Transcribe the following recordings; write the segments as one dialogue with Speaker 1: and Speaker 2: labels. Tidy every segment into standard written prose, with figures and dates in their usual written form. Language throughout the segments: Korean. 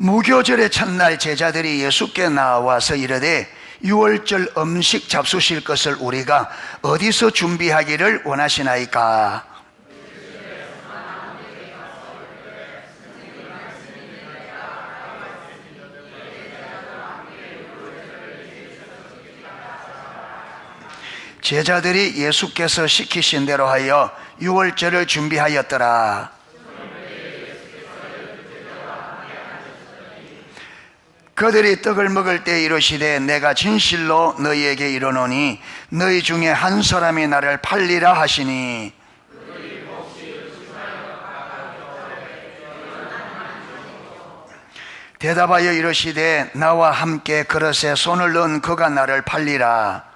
Speaker 1: 무교절의 첫날 제자들이 예수께 나와서 이르되 유월절 음식 잡수실 것을 우리가 어디서 준비하기를 원하시나이까? 제자들이 예수께서 시키신 대로 하여 유월절을 준비하였더라. 그들이 떡을 먹을 때 이르시되 내가 진실로 너희에게 이르노니 너희 중에 한 사람이 나를 팔리라 하시니, 대답하여 이르시되 나와 함께 그릇에 손을 넣은 그가 나를 팔리라.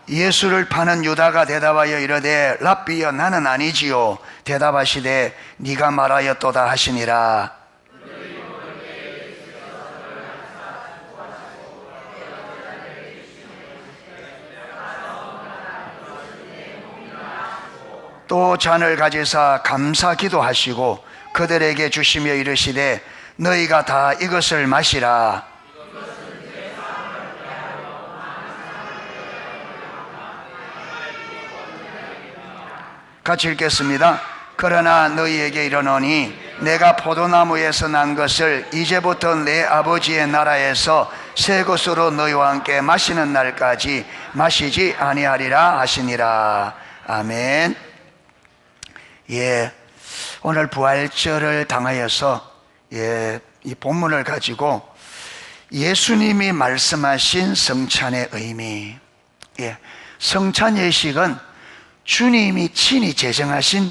Speaker 1: 예수를 파는 유다가 대답하여 이르되 랍비여 나는 아니지요. 대답하시되 네가 말하였도다 하시니라. 또 잔을 가지사 감사 기도하시고 그들에게 주시며 이르시되 너희가 다 이것을 마시라. 같이 읽겠습니다. 그러나 너희에게 이르노니 내가 포도나무에서 난 것을 이제부터 내 아버지의 나라에서 새 것으로 너희와 함께 마시는 날까지 마시지 아니하리라 하시니라. 아멘. 오늘 부활절을 당하여서 이 본문을 가지고 예수님이 말씀하신 성찬의 의미, 성찬 예식은 주님이 친히 제정하신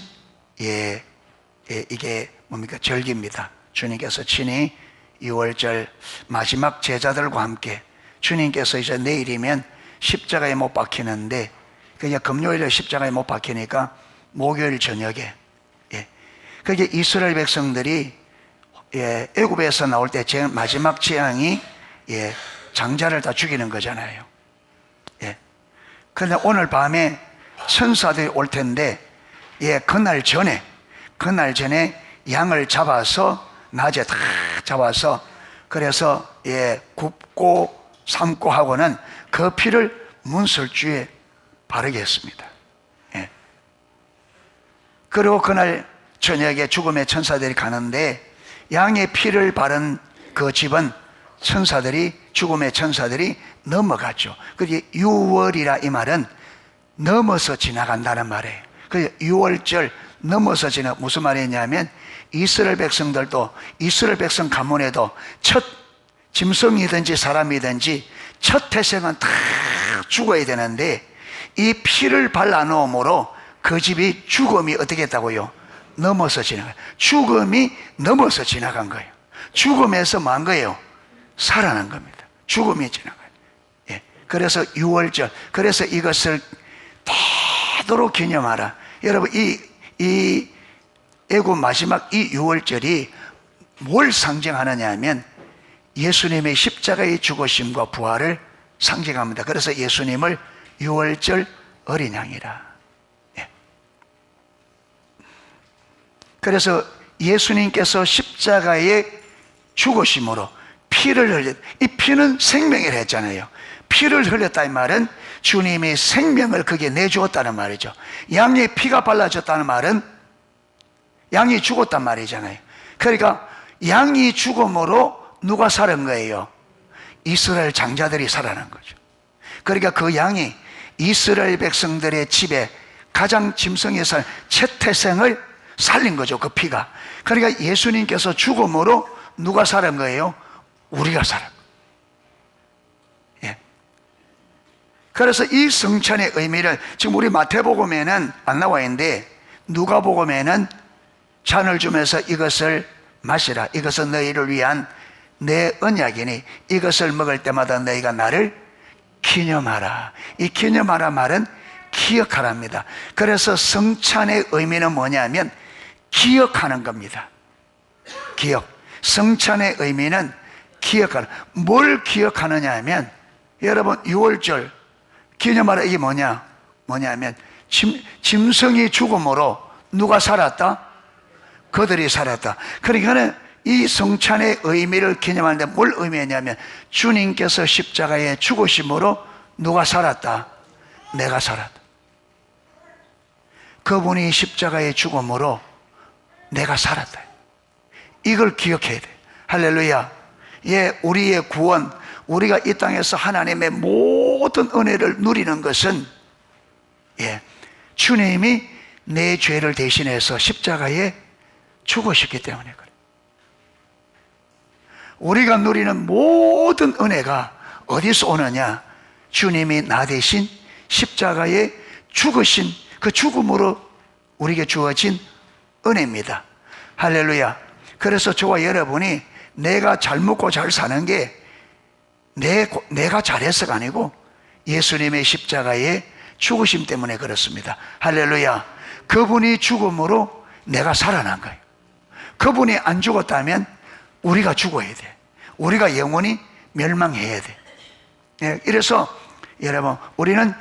Speaker 1: 이게 뭡니까? 절기입니다. 주님께서 친히 6월절 마지막 제자들과 함께 주님께서 이제 내일이면 십자가에 못 박히는데 그냥 금요일에 십자가에 못 박히니까 목요일 저녁에 그게 이스라엘 백성들이 애굽에서 나올 때 제일 마지막 재앙이 장자를 다 죽이는 거잖아요. 그런데 오늘 밤에 천사들이 올 텐데 그날 전에 양을 잡아서 낮에 다 잡아서 그래서 굽고 삶고 하고는 그 피를 문설주에 바르게 했습니다. 그리고 그날 저녁에 죽음의 천사들이 가는데 양의 피를 바른 그 집은 죽음의 천사들이 넘어갔죠. 그게 6월이라 이 말은 넘어서 지나간다는 말이에요. 그 6월절 넘어서 무슨 말이냐면 이스라엘 백성들도 이스라엘 백성 가문에도 첫 짐승이든지 사람이든지 첫 태생은 다 죽어야 되는데 이 피를 발라놓음으로 그 집이 죽음이 어떻게 했다고요? 넘어서 지나가요. 죽음이 넘어서 지나간 거예요. 죽음에서 뭐 한 거예요? 살아난 겁니다. 죽음이 지나가요. 그래서 6월절, 그래서 이것을 되도록 기념하라. 여러분 이 애굽 마지막 이 6월절이 뭘 상징하느냐 하면 예수님의 십자가의 죽으심과 부활을 상징합니다. 그래서 예수님을 6월절 어린 양이라. 그래서 예수님께서 십자가의 죽으심으로 피를 흘렸, 이 피는 생명이라 했잖아요. 피를 흘렸다 이 말은 주님이 생명을 거기에 내주었다는 말이죠. 양의 피가 발라졌다는 말은 양이 죽었단 말이잖아요. 그러니까 양이 죽음으로 누가 살은 거예요? 이스라엘 장자들이 살아난 거죠. 그러니까 그 양이 이스라엘 백성들의 집에 가장 짐승에서 첫 태생을 살린 거죠. 그 피가. 그러니까 예수님께서 죽음으로 누가 살은 거예요? 우리가 살은 거예요. 그래서 이 성찬의 의미를 지금 우리 마태복음에는 안 나와 있는데 누가복음에는 잔을 주면서 이것을 마시라. 이것은 너희를 위한 내 언약이니 이것을 먹을 때마다 너희가 나를 기념하라. 이 기념하라 말은 기억하랍니다. 그래서 성찬의 의미는 뭐냐면 기억하는 겁니다. 기억. 성찬의 의미는 기억하는, 뭘 기억하느냐 하면, 여러분 6월절 기념하라. 이게 뭐냐면 짐승이 죽음으로 누가 살았다? 그들이 살았다. 그러니까 이 성찬의 의미를 기념하는데 뭘 의미하냐면, 주님께서 십자가에 죽으심으로 누가 살았다? 내가 살았다. 그분이 십자가에 죽음으로 내가 살았다. 이걸 기억해야 돼. 할렐루야. 예, 우리의 구원, 우리가 이 땅에서 하나님의 모든 은혜를 누리는 것은, 예, 주님이 내 죄를 대신해서 십자가에 죽으셨기 때문에 그래. 우리가 누리는 모든 은혜가 어디서 오느냐? 주님이 나 대신 십자가에 죽으신 그 죽음으로 우리에게 주어진 은혜입니다. 할렐루야. 그래서 저와 여러분이 내가 잘 먹고 잘 사는 게 내가 잘해서가 아니고 예수님의 십자가에 죽으심 때문에 그렇습니다. 할렐루야. 그분이 죽음으로 내가 살아난 거예요. 그분이 안 죽었다면 우리가 죽어야 돼. 우리가 영원히 멸망해야 돼. 예, 이래서 여러분, 우리는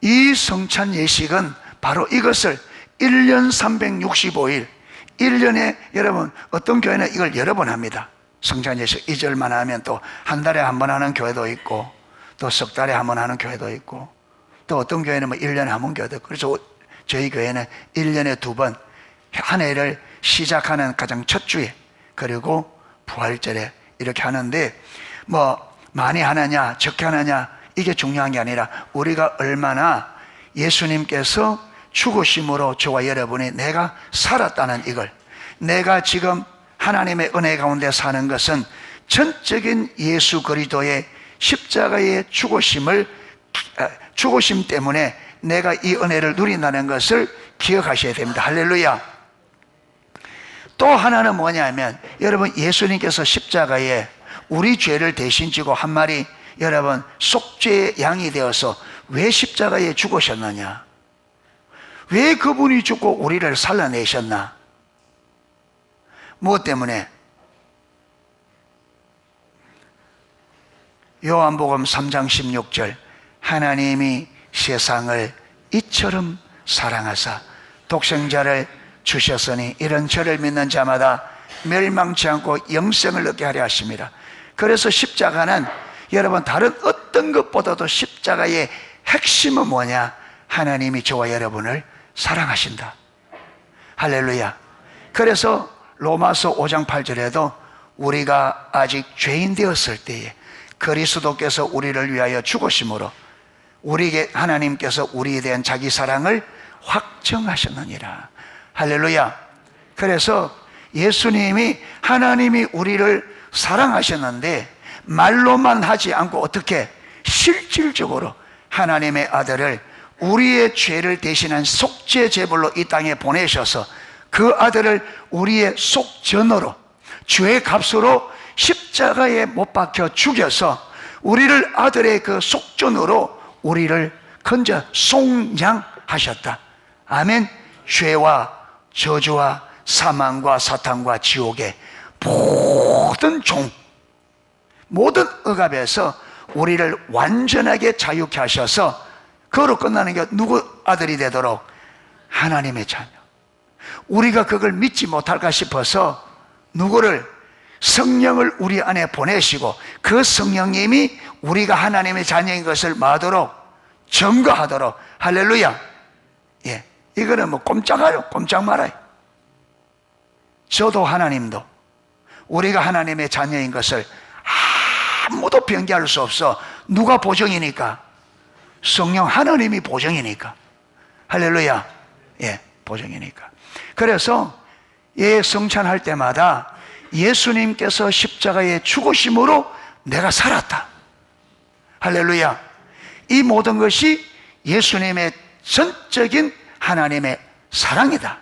Speaker 1: 이 성찬 예식은 바로 이것을 1년 365일, 1년에 여러분, 어떤 교회는 이걸 여러 번 합니다. 성찬 예식 2절만 하면 또 한 달에 한 번 하는 교회도 있고, 또 석 달에 한 번 하는 교회도 있고, 또 어떤 교회는 뭐 1년에 한 번 교회도 있고. 그래서 저희 교회는 1년에 2번, 한 해를 시작하는 가장 첫 주에, 그리고 부활절에 이렇게 하는데, 뭐 많이 하느냐 적게 하느냐 이게 중요한 게 아니라, 우리가 얼마나 예수님께서 죽으심으로 저와 여러분이 내가 살았다는 이걸, 내가 지금 하나님의 은혜 가운데 사는 것은 전적인 예수 그리스도의 십자가의 죽으심 때문에 내가 이 은혜를 누린다는 것을 기억하셔야 됩니다. 할렐루야. 또 하나는 뭐냐면, 여러분, 예수님께서 십자가에 우리 죄를 대신 지고 한 마리, 여러분, 속죄의 양이 되어서 왜 십자가에 죽으셨느냐? 왜 그분이 죽고 우리를 살려내셨나? 무엇 때문에? 요한복음 3장 16절, 하나님이 세상을 이처럼 사랑하사 독생자를 주셨으니 이런 저를 믿는 자마다 멸망치 않고 영생을 얻게 하려 하십니다. 그래서 십자가는 여러분, 다른 어떤 것보다도 십자가의 핵심은 뭐냐? 하나님이 저와 여러분을 사랑하신다. 할렐루야. 그래서 로마서 5장 8절에도 우리가 아직 죄인 되었을 때에 그리스도께서 우리를 위하여 죽으심으로 우리에게 하나님께서 우리에 대한 자기 사랑을 확정하셨느니라. 할렐루야. 그래서 예수님이, 하나님이 우리를 사랑하셨는데 말로만 하지 않고 어떻게 실질적으로 하나님의 아들을 우리의 죄를 대신한 속죄 제물로 이 땅에 보내셔서 그 아들을 우리의 속전으로, 죄의 값으로 십자가에 못 박혀 죽여서 우리를 아들의 그 속전으로 우리를 건져 속량하셨다. 아멘. 죄와 저주와 사망과 사탄과 지옥의 모든 모든 억압에서 우리를 완전하게 자유케 하셔서, 그거로 끝나는 게 누구 아들이 되도록? 하나님의 자녀. 우리가 그걸 믿지 못할까 싶어서 누구를? 성령을 우리 안에 보내시고, 그 성령님이 우리가 하나님의 자녀인 것을 뭐하도록? 증거하도록. 할렐루야. 예, 이거는 뭐 꼼짝 말아요. 저도 하나님도 우리가 하나님의 자녀인 것을 아무도 변개할 수 없어. 누가 보증이니까? 성령 하나님이 보증이니까. 할렐루야. 예, 보증이니까. 그래서 예, 성찬할 때마다 예수님께서 십자가에 죽으심으로 내가 살았다. 할렐루야. 이 모든 것이 예수님의 전적인 하나님의 사랑이다.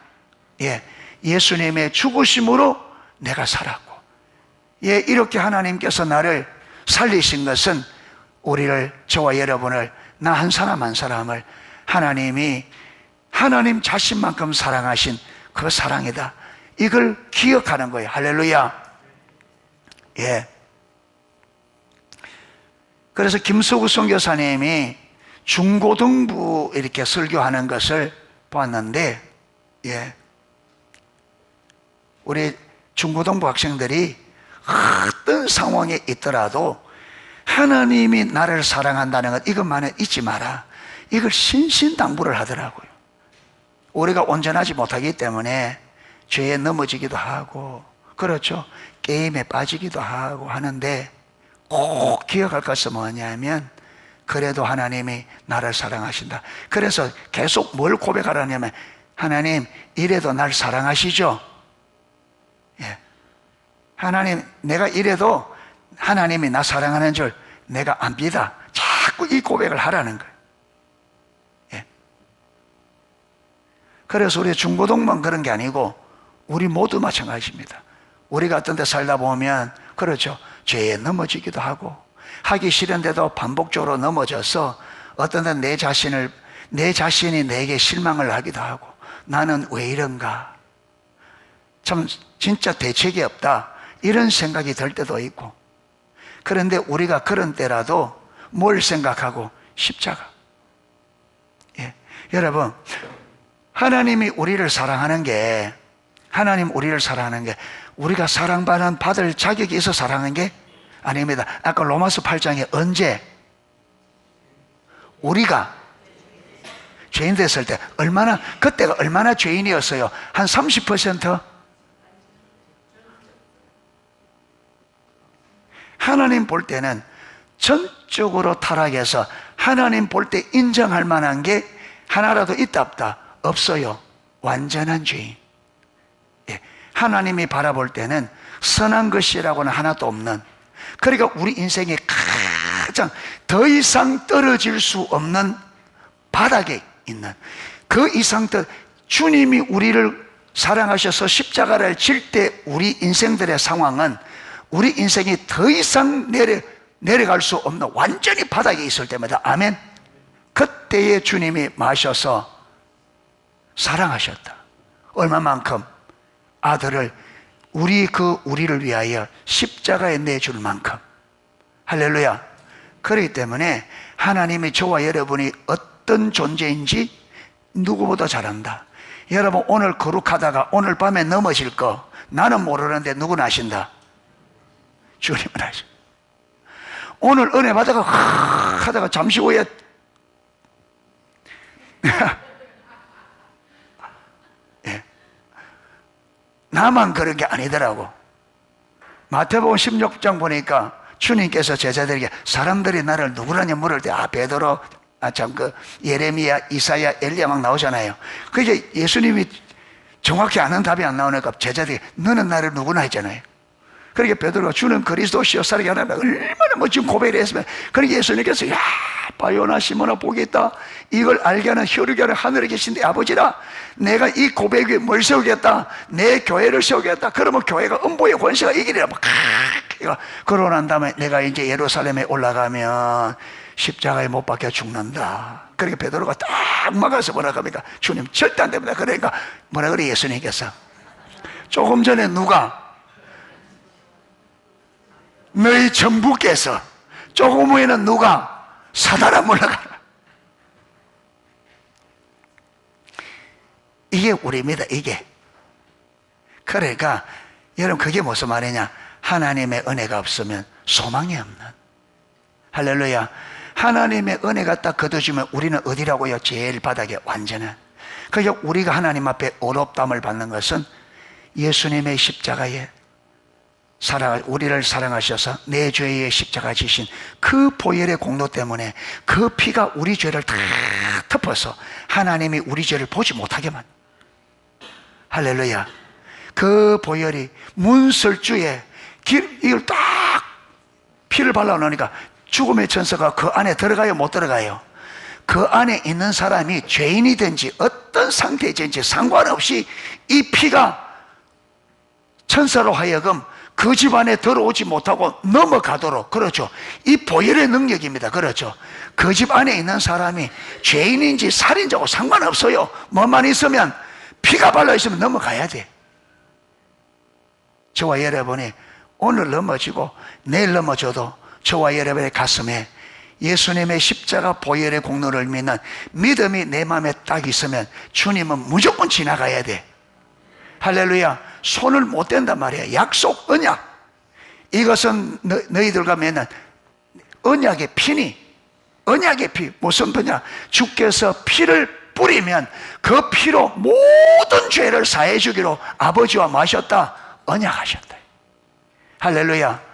Speaker 1: 예, 예수님의 죽으심으로 내가 살았고, 예, 이렇게 하나님께서 나를 살리신 것은 우리를, 저와 여러분을, 나 한 사람 한 사람을 하나님이 하나님 자신만큼 사랑하신 그 사랑이다. 이걸 기억하는 거예요. 할렐루야. 예. 그래서 김석우 선교사님이 중고등부 이렇게 설교하는 것을 보았는데, 예, 우리 중고등부 학생들이 어떤 상황에 있더라도 하나님이 나를 사랑한다는 것, 이것만은 잊지 마라. 이걸 신신당부를 하더라고요. 우리가 온전하지 못하기 때문에 죄에 넘어지기도 하고, 그렇죠, 게임에 빠지기도 하고 하는데, 꼭 기억할 것은 뭐냐면, 그래도 하나님이 나를 사랑하신다. 그래서 계속 뭘 고백하라냐면, 하나님, 이래도 날 사랑하시죠? 예. 하나님, 내가 이래도 하나님이 나 사랑하는 줄 내가 압니다. 자꾸 이 고백을 하라는 거예요. 예. 그래서 우리 중고등만 그런 게 아니고 우리 모두 마찬가지입니다. 우리가 어떤 데 살다 보면, 그렇죠, 죄에 넘어지기도 하고, 하기 싫은데도 반복적으로 넘어져서 어떤 데 내 자신이 내게 실망을 하기도 하고, 나는 왜 이런가, 참 진짜 대책이 없다, 이런 생각이 들 때도 있고. 그런데 우리가 그런 때라도 뭘 생각하고? 십자가. 예. 여러분, 하나님이 우리를 사랑하는 게, 우리가 사랑받을 자격이 있어 사랑하는 게 아닙니다. 아까 로마서 8장에 언제 우리가 죄인 됐을 때, 그때가 얼마나 죄인이었어요? 한 30%? 하나님 볼 때는 전적으로 타락해서 하나님 볼 때 인정할 만한 게 하나라도 있다 없다? 없어요. 완전한 죄인. 예. 하나님이 바라볼 때는 선한 것이라고는 하나도 없는, 그러니까 우리 인생에 가장 더 이상 떨어질 수 없는 바닥에 있는, 그 이상 주님이 우리를 사랑하셔서 십자가를 질 때 우리 인생들의 상황은, 우리 인생이 더 이상 내려갈 수 없는 완전히 바닥에 있을 때마다, 아멘, 그때에 주님이 마셔서 사랑하셨다. 얼마만큼? 아들을, 우리를 위하여 십자가에 내줄 만큼. 할렐루야. 그렇기 때문에 하나님이 저와 여러분이 어떤 존재인지 누구보다 잘 안다. 여러분, 오늘 거룩하다가 오늘 밤에 넘어질 거 나는 모르는데 누구는 아신다? 주님은 아시죠. 오늘 은혜 받다가 하다가 잠시 후에 예. 나만 그런 게 아니더라고. 마태복음 16장 보니까 주님께서 제자들에게, 사람들이 나를 누구라냐 물을 때, 베드로, 예레미야, 이사야, 엘리야 막 나오잖아요. 그게 예수님이 정확히 아는 답이 안 나오니까 제자들이, 너는 나를 누구나 했잖아요. 그러니까 베드로가 주는 그리스도시요 살게 하나님, 얼마나 멋진 고백을 했으면, 그러니까 예수님께서, 야, 바요나 시몬아 복이 있다. 이걸 알게 하는 혈육이 하는 하늘에 계신 내 아버지라. 내가 이 고백 위에 뭘 세우겠다? 내 교회를 세우겠다. 그러면 교회가 음보의 권세가 이기리라. 그러고 난 다음에 내가 이제 예루살렘에 올라가면 십자가에 못 박혀 죽는다. 그러니까 베드로가 딱 막아서 뭐라 합니까? 주님 절대 안 됩니다. 그러니까 뭐라 그래 예수님께서? 조금 전에 누가? 너희 정부께서. 조금 후에는 누가? 사단아 물러가라. 이게 우리입니다. 이게. 그러니까 여러분, 그게 무슨 말이냐? 하나님의 은혜가 없으면 소망이 없는. 할렐루야. 하나님의 은혜가 딱 걷어주면 우리는 어디라고요? 제일 바닥에 완전한. 그러니까 우리가 하나님 앞에 어렵담을 받는 것은 예수님의 십자가에 우리를 사랑하셔서 내 죄의 십자가 지신 그 보혈의 공로 때문에, 그 피가 우리 죄를 다 덮어서 하나님이 우리 죄를 보지 못하게 만. 할렐루야. 그 보혈이 문설주에 이걸 딱 피를 발라놓으니까 죽음의 천사가 그 안에 들어가요, 못 들어가요? 그 안에 있는 사람이 죄인이든지 어떤 상태든지 상관없이 이 피가 천사로 하여금 그 집 안에 들어오지 못하고 넘어가도록, 그렇죠, 이 보혈의 능력입니다. 그렇죠. 그 집 안에 있는 사람이 죄인인지 살인자고 상관없어요. 뭐만 있으면, 피가 발라있으면 넘어가야 돼. 저와 여러분이 오늘 넘어지고 내일 넘어져도 저와 여러분의 가슴에 예수님의 십자가 보혈의 공로를 믿는 믿음이 내 마음에 딱 있으면 주님은 무조건 지나가야 돼. 할렐루야. 손을 못 댄단 말이야. 약속, 언약. 이것은 너희들과 맺는 언약의 피니, 언약의 피. 무슨 피냐? 주께서 피를 뿌리면 그 피로 모든 죄를 사해 주기로 아버지와 마셨다, 언약하셨다. 할렐루야.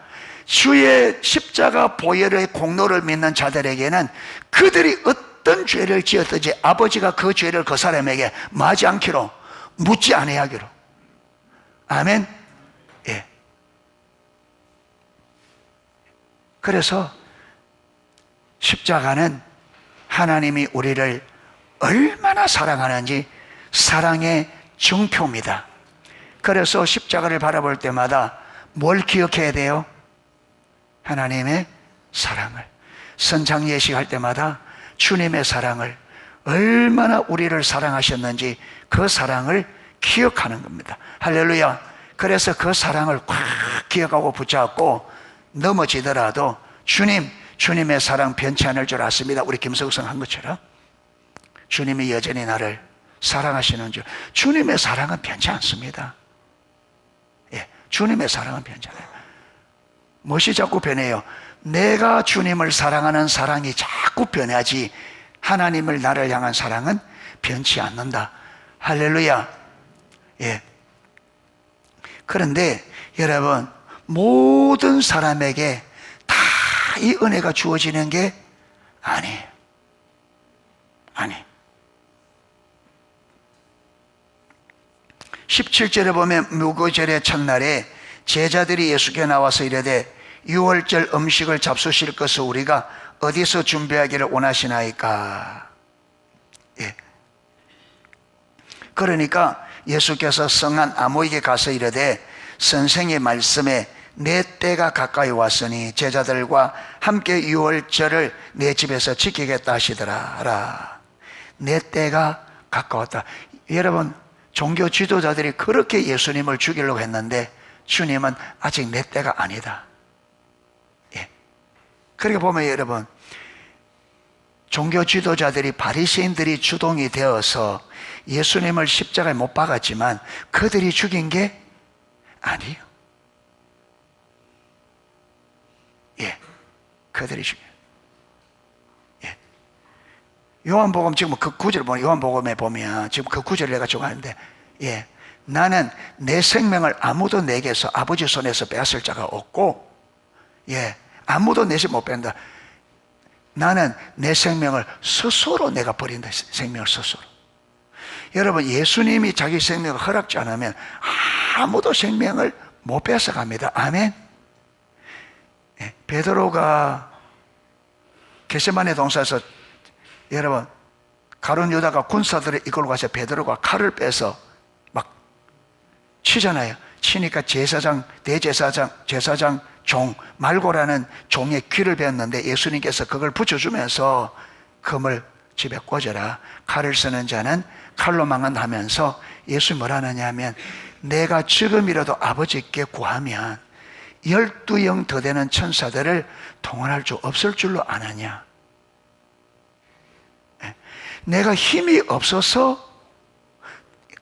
Speaker 1: 주의 십자가 보혈의 공로를 믿는 자들에게는 그들이 어떤 죄를 지었든지 아버지가 그 죄를 그 사람에게 마지 않기로, 묻지 아니하기로. 아멘. 예. 그래서 십자가는 하나님이 우리를 얼마나 사랑하는지 사랑의 증표입니다. 그래서 십자가를 바라볼 때마다 뭘 기억해야 돼요? 하나님의 사랑을. 선창 예식할 때마다 주님의 사랑을, 얼마나 우리를 사랑하셨는지 그 사랑을 기억하는 겁니다. 할렐루야. 그래서 그 사랑을 꽉 기억하고 붙잡고 넘어지더라도 주님의 사랑 변치 않을 줄 아십니다. 우리 김석성 한 것처럼 주님이 여전히 나를 사랑하시는 줄. 주님의 사랑은 변치 않습니다. 예, 주님의 사랑은 변치 않아요. 무엇이 자꾸 변해요? 내가 주님을 사랑하는 사랑이 자꾸 변하지 하나님을 나를 향한 사랑은 변치 않는다. 할렐루야. 예. 그런데 여러분, 모든 사람에게 다 이 은혜가 주어지는 게 아니에요. 아니. 17절에 보면 무교절의 첫날에 제자들이 예수께 나와서 이르되 유월절 음식을 잡수실 것을 우리가 어디서 준비하기를 원하시나이까. 예. 그러니까 예수께서 성한 아모에게 가서 이르되 선생의 말씀에 내 때가 가까이 왔으니 제자들과 함께 유월절을 내 집에서 지키겠다 하시더라. 내 때가 가까웠다. 여러분, 종교 지도자들이 그렇게 예수님을 죽이려고 했는데 주님은 아직 내 때가 아니다. 예. 그렇게 보면 여러분, 종교 지도자들이, 바리새인들이 주동이 되어서 예수님을 십자가에 못 박았지만 그들이 죽인 게 아니에요. 예, 그들이 죽여요. 예. 요한복음 지금 그 구절을 보면, 요한복음에 보면 지금 그 구절을 내가 좋아하는데, 예, 나는 내 생명을 아무도 내게서 아버지 손에서 빼앗을 자가 없고, 예, 아무도 내 집 못 뺀다. 나는 내 생명을 스스로 내가 버린다. 생명을 스스로. 여러분, 예수님이 자기 생명을 허락지 않으면 아무도 생명을 못 뺏어갑니다. 아멘. 예, 베드로가 겟세마네 동산에서 여러분 가룟 유다가 군사들을 이끌고 가서 베드로가 칼을 빼서 막 치잖아요. 치니까 제사장 종 말고라는 종의 귀를 베었는데 예수님께서 그걸 붙여주면서 금을 집에 꽂아라. 칼을 쓰는 자는 칼로 망한다면서 예수 뭐라 하느냐 하면 내가 지금이라도 아버지께 구하면 12영 더 되는 천사들을 동원할 수 없을 줄로 아느냐. 내가 힘이 없어서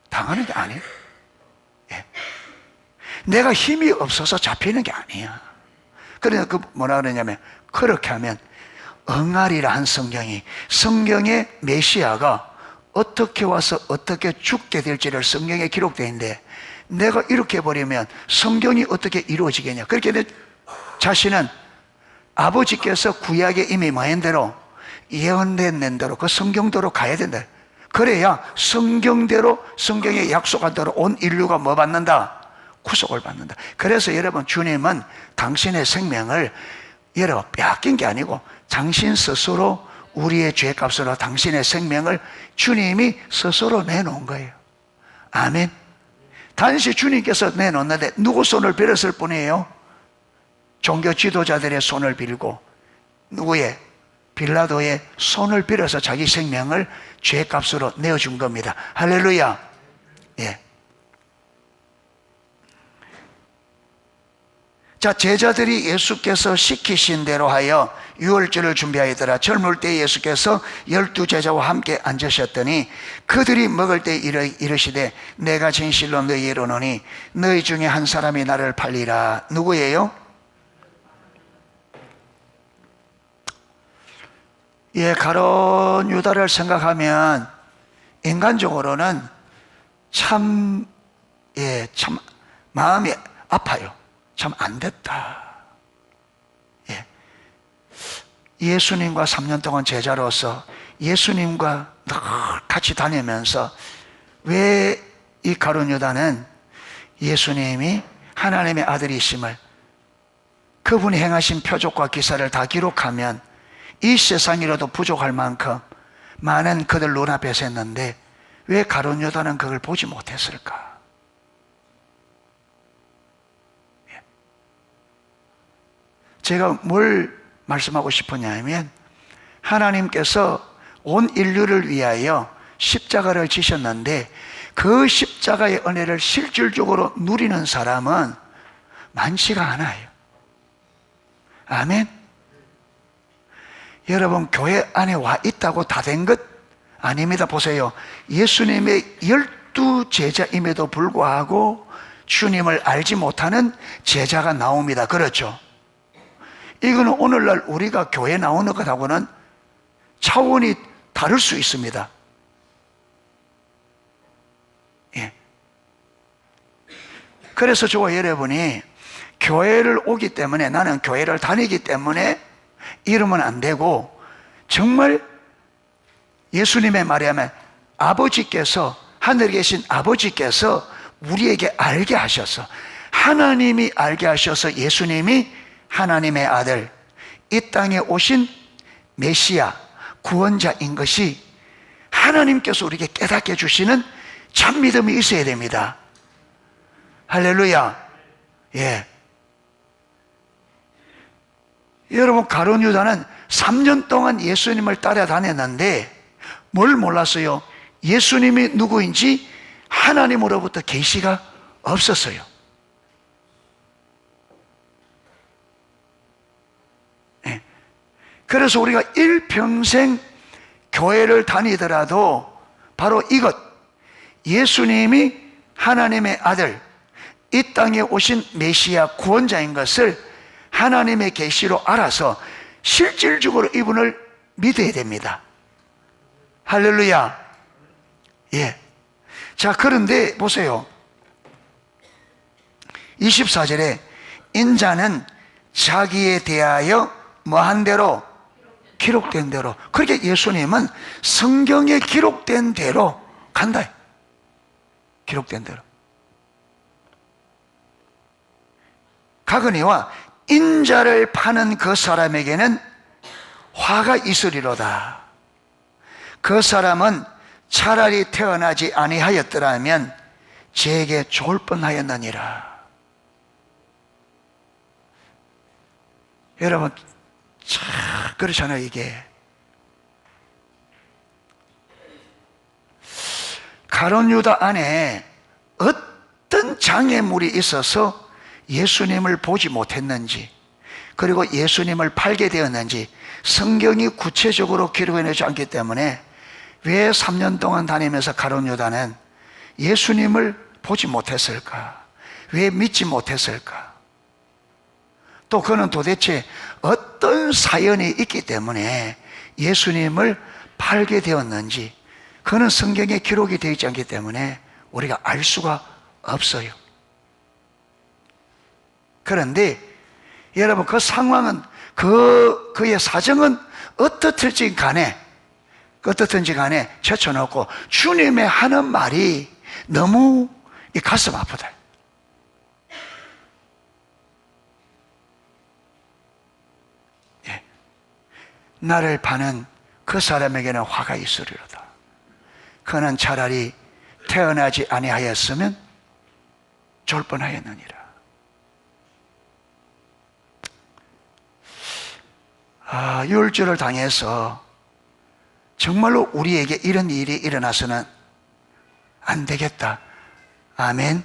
Speaker 1: 당하는 게 아니에요. 내가 힘이 없어서 잡히는 게 아니야. 그러니까 뭐라 그러냐면 그렇게 하면 응아리라 한 성경에 메시아가 어떻게 와서 어떻게 죽게 될지를 성경에 기록되어 있는데 내가 이렇게 해버리면 성경이 어떻게 이루어지겠냐. 그렇게 내 자신은 아버지께서 구약에 이미 뭐한 대로 예언된 대로 그 성경대로 가야 된다. 그래야 성경대로 성경에 약속한 대로 온 인류가 뭐 받는다? 구속을 받는다. 그래서 여러분, 주님은 당신의 생명을 여러분 빼앗긴 게 아니고 당신 스스로 우리의 죄값으로 당신의 생명을 주님이 스스로 내놓은 거예요. 아멘. 단지 주님께서 내놓는데 누구 손을 빌었을 뿐이에요? 종교 지도자들의 손을 빌고 누구의? 빌라도의 손을 빌어서 자기 생명을 죄값으로 내어준 겁니다. 할렐루야. 예. 자, 제자들이 예수께서 시키신 대로 하여 유월절을 준비하였더라. 젊을 때 예수께서 12제자와 함께 앉으셨더니 그들이 먹을 때 이르시되 내가 진실로 너희에게 이르노니 너희 중에 한 사람이 나를 팔리라. 누구예요? 예, 가룟 유다를 생각하면 인간적으로는 참 마음이 아파요. 참 안 됐다. 예. 예수님과 3년 동안 제자로서 예수님과 늘 같이 다니면서 왜 이 가룟 유다는 예수님이 하나님의 아들이심을, 그분이 행하신 표적과 기사를 다 기록하면 이 세상이라도 부족할 만큼 많은 그들 눈앞에서 했는데 왜 가룟 유다는 그걸 보지 못했을까? 제가 뭘 말씀하고 싶으냐면 하나님께서 온 인류를 위하여 십자가를 지셨는데 그 십자가의 은혜를 실질적으로 누리는 사람은 많지가 않아요. 아멘. 여러분, 교회 안에 와 있다고 다 된 것 아닙니다. 보세요. 예수님의 12제자임에도 불구하고 주님을 알지 못하는 제자가 나옵니다. 그렇죠? 이거는 오늘날 우리가 교회 나오는 것하고는 차원이 다를 수 있습니다. 예. 그래서 저와 여러분이 교회를 오기 때문에, 나는 교회를 다니기 때문에 이러면 안 되고, 정말 예수님의 말에 하면 아버지께서, 하늘에 계신 아버지께서 우리에게 알게 하셔서, 하나님이 알게 하셔서 예수님이 하나님의 아들, 이 땅에 오신 메시아, 구원자인 것이 하나님께서 우리에게 깨닫게 해주시는 참 믿음이 있어야 됩니다. 할렐루야. 예. 여러분, 가룟 유다는 3년 동안 예수님을 따라다녔는데 뭘 몰랐어요? 예수님이 누구인지 하나님으로부터 계시가 없었어요. 예. 그래서 우리가 일평생 교회를 다니더라도 바로 이것, 예수님이 하나님의 아들, 이 땅에 오신 메시아 구원자인 것을 하나님의 계시로 알아서 실질적으로 이분을 믿어야 됩니다. 할렐루야. 예. 자, 그런데 보세요. 24절에 인자는 자기에 대하여 뭐한 대로? 기록된 대로. 그렇게 예수님은 성경에 기록된 대로 간다. 기록된 대로. 가거니와 인자를 파는 그 사람에게는 화가 있으리로다. 그 사람은 차라리 태어나지 아니하였더라면 제게 좋을 뻔하였느니라. 여러분, 참 그렇잖아요. 이게 가룟 유다 안에 어떤 장애물이 있어서 예수님을 보지 못했는지, 그리고 예수님을 팔게 되었는지 성경이 구체적으로 기록해내지 않기 때문에 왜 3년 동안 다니면서 가룟 유다는 예수님을 보지 못했을까? 왜 믿지 못했을까? 또 그는 도대체 어떤 사연이 있기 때문에 예수님을 팔게 되었는지 그는 성경에 기록이 되어 있지 않기 때문에 우리가 알 수가 없어요. 그런데 여러분, 그 상황은, 그의 사정은 어떻든지 간에 제쳐놓고 주님의 하는 말이 너무 가슴 아프다. 예. 나를 파는 그 사람에게는 화가 있으리로다. 그는 차라리 태어나지 아니하였으면 좋을 뻔하였느니라. 유월절을 당해서 정말로 우리에게 이런 일이 일어나서는 안 되겠다. 아멘.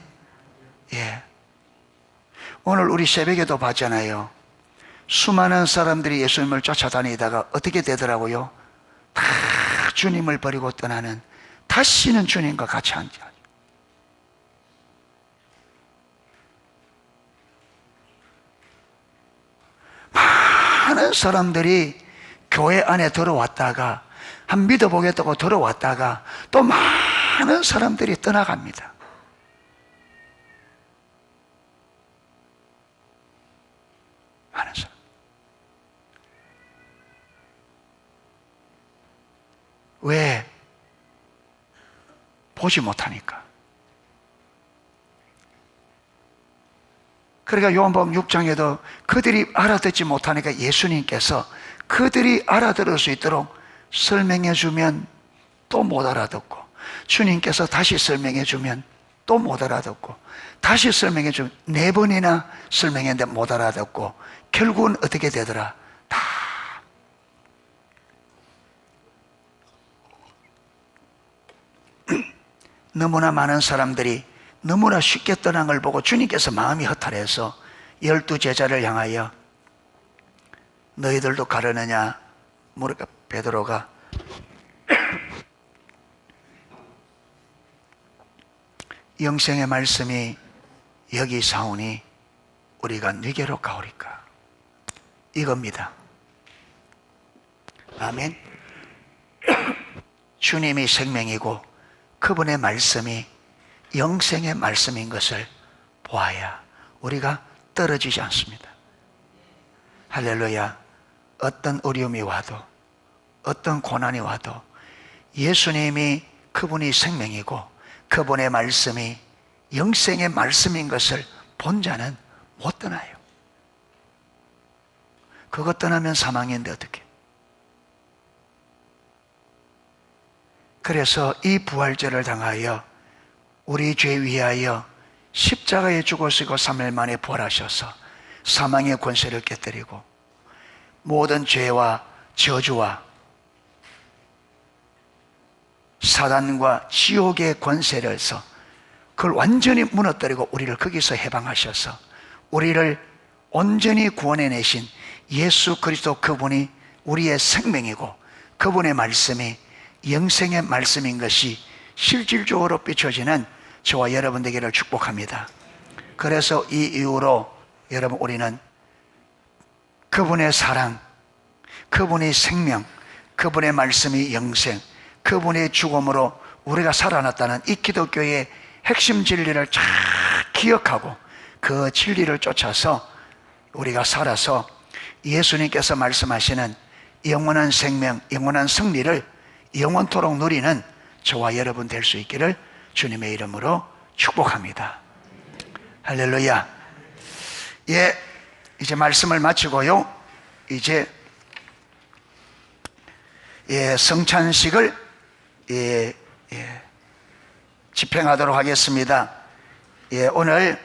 Speaker 1: 예. 오늘 우리 새벽에도 봤잖아요. 수많은 사람들이 예수님을 쫓아다니다가 어떻게 되더라고요? 다 주님을 버리고 떠나는, 다시는 주님과 같이 앉아. 많은 사람들이 교회 안에 들어왔다가 한 믿어보겠다고 들어왔다가 또 많은 사람들이 떠나갑니다. 많은 사람. 왜? 보지 못하니까. 그러니까 요한복음 6장에도 그들이 알아듣지 못하니까 예수님께서 그들이 알아들을 수 있도록 설명해 주면 또 못 알아듣고, 주님께서 다시 설명해 주면 또 못 알아듣고, 다시 설명해 주면 4번이나 설명했는데 못 알아듣고, 결국은 어떻게 되더라? 다 너무나 많은 사람들이 너무나 쉽게 떠난 걸 보고 주님께서 마음이 허탈해서 12 제자를 향하여 너희들도 가려느냐 물으니까 베드로가 영생의 말씀이 여기 사오니 우리가 네게로 가오리까, 이겁니다. 아멘. 주님이 생명이고 그분의 말씀이 영생의 말씀인 것을 보아야 우리가 떨어지지 않습니다. 할렐루야. 어떤 어려움이 와도, 어떤 고난이 와도 예수님이 그분이 생명이고 그분의 말씀이 영생의 말씀인 것을 본 자는 못 떠나요. 그거 떠나면 사망인데 어떻게? 그래서 이 부활절을 당하여 우리 죄 위하여 십자가에 죽으시고 3일 만에 부활하셔서 사망의 권세를 깨뜨리고 모든 죄와 저주와 사단과 지옥의 권세를 서 그걸 완전히 무너뜨리고 우리를 거기서 해방하셔서 우리를 온전히 구원해내신 예수 그리스도, 그분이 우리의 생명이고 그분의 말씀이 영생의 말씀인 것이 실질적으로 비춰지는 저와 여러분 되기를 축복합니다. 그래서 이 이후로 여러분, 우리는 그분의 사랑, 그분의 생명, 그분의 말씀이 영생, 그분의 죽음으로 우리가 살아났다는 이 기독교의 핵심 진리를 잘 기억하고 그 진리를 쫓아서 우리가 살아서 예수님께서 말씀하시는 영원한 생명, 영원한 승리를 영원토록 누리는 저와 여러분 될 수 있기를 주님의 이름으로 축복합니다. 할렐루야. 예, 이제 말씀을 마치고요. 이제 성찬식을 집행하도록 하겠습니다. 오늘